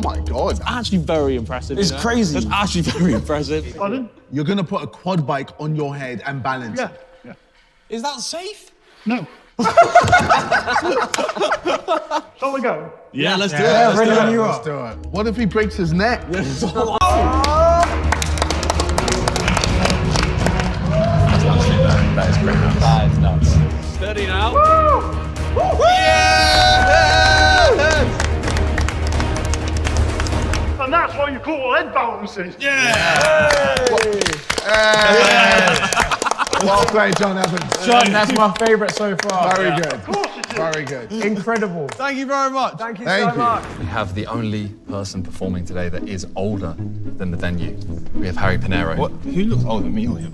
my God. Actually very impressive. It's crazy. It's actually very impressive. Pardon? You're gonna put a quad bike on your head and balance Yeah. it. Yeah. Is that safe? No. Shall we go? Yeah, let's do it. Yeah, Let's ready do when it. you Let's are. do it. What if he breaks his neck? That is great. That is nuts. Steady now. And that's what you call head balancing. Well played, John Evans. John, that's my favourite so far. Very good. Of course it is. Very good. Incredible. Thank you very much. Thank you Thank so you. much. We have the only person performing today that is older than the venue. We have Harry Pinero. What? Who looks older than me or him?